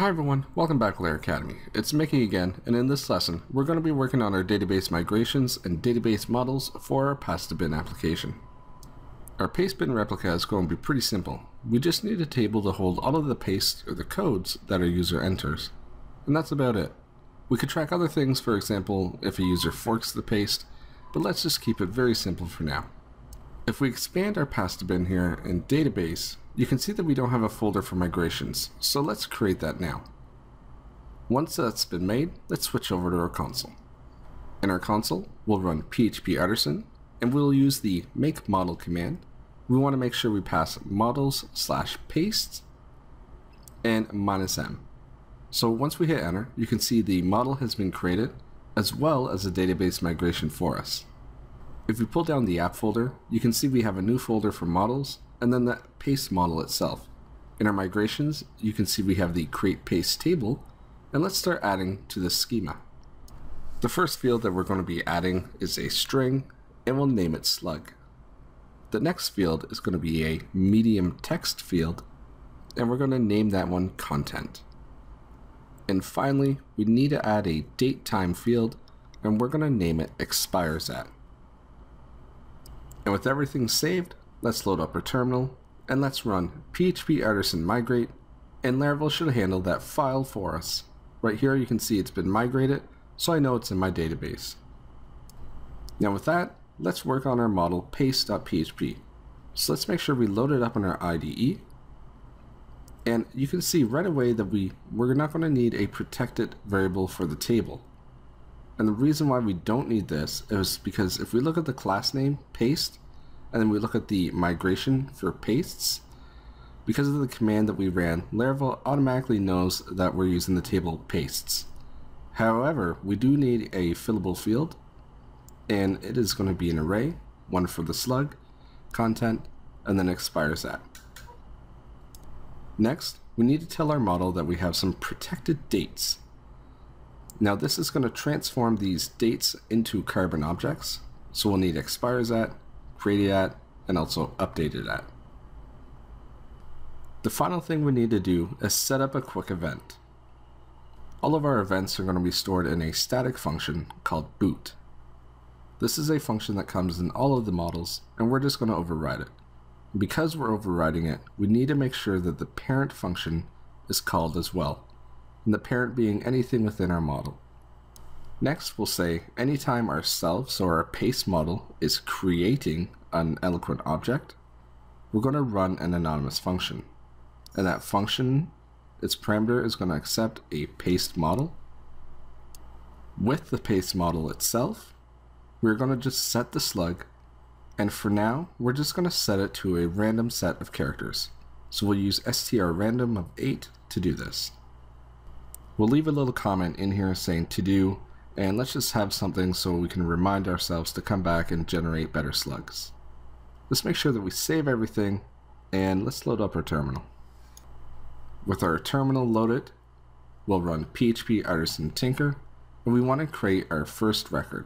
Hi everyone, welcome back to Lair Academy. It's Mickey again, and in this lesson, we're going to be working on our database migrations and database models for our paste-to-bin application. Our paste bin replica is going to be pretty simple. We just need a table to hold all of the paste or the codes that our user enters. And that's about it. We could track other things, for example, if a user forks the paste, but let's just keep it very simple for now. If we expand our paste-to-bin here in database, you can see that we don't have a folder for migrations, so let's create that now. Once that's been made, let's switch over to our console. In our console, we'll run php artisan, and we'll use the make model command. We want to make sure we pass models/paste and -m. So once we hit enter, you can see the model has been created, as well as a database migration for us. If we pull down the app folder, you can see we have a new folder for models, and then the paste model itself. In our migrations, you can see we have the create paste table, and let's start adding to this schema. The first field that we're going to be adding is a string, and we'll name it slug. The next field is going to be a medium text field, and we're going to name that one content. And finally, we need to add a date time field, and we're going to name it expires at. And with everything saved, let's load up our terminal, and let's run php artisan migrate, and Laravel should handle that file for us. Right here you can see it's been migrated, so I know it's in my database. Now with that, let's work on our model paste.php. So let's make sure we load it up in our IDE, and you can see right away that we're not going to need a protected variable for the table. And the reason why we don't need this is because if we look at the class name paste, and then we look at the migration for pastes, because of the command that we ran, Laravel automatically knows that we're using the table pastes. However, we do need a fillable field, and it is going to be an array, one for the slug, content, and then expires at. Next, we need to tell our model that we have some protected dates. Now this is going to transform these dates into carbon objects, so we'll need expires at, created at, and also updated at. The final thing we need to do is set up a quick event. All of our events are going to be stored in a static function called boot. This is a function that comes in all of the models, and we're just going to override it. Because we're overriding it, we need to make sure that the parent function is called as well, and the parent being anything within our model. Next, we'll say anytime ourselves or our paste model is creating an Eloquent object, we're going to run an anonymous function. And that function, its parameter is going to accept a paste model. With the paste model itself, we're going to just set the slug, and for now, we're just going to set it to a random set of characters. So we'll use strrandom of 8 to do this. We'll leave a little comment in here saying to do, and let's just have something so we can remind ourselves to come back and generate better slugs. Let's make sure that we save everything, and let's load up our terminal. With our terminal loaded, we'll run php artisan tinker, and we want to create our first record.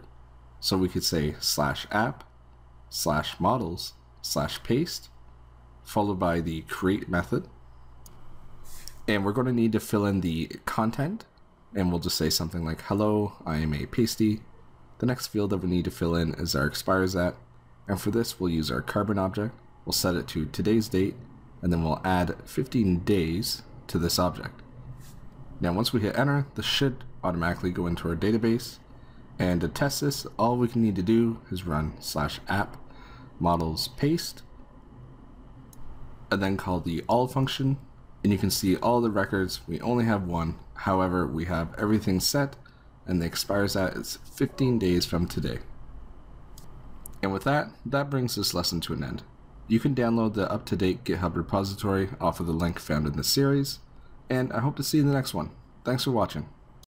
So we could say /app/models/paste, followed by the create method. And we're going to need to fill in the content, and we'll just say something like, hello, I am a pasty. The next field that we need to fill in is our expires at, and for this we'll use our carbon object. We'll set it to today's date, and then we'll add 15 days to this object. Now once we hit enter, this should automatically go into our database, and to test this, all we can need to do is run /app/models/paste, and then call the all function. And you can see all the records, we only have one, however we have everything set, and the expires at is 15 days from today. And with that brings this lesson to an end. You can download the up-to-date GitHub repository off of the link found in the series, and I hope to see you in the next one. Thanks for watching.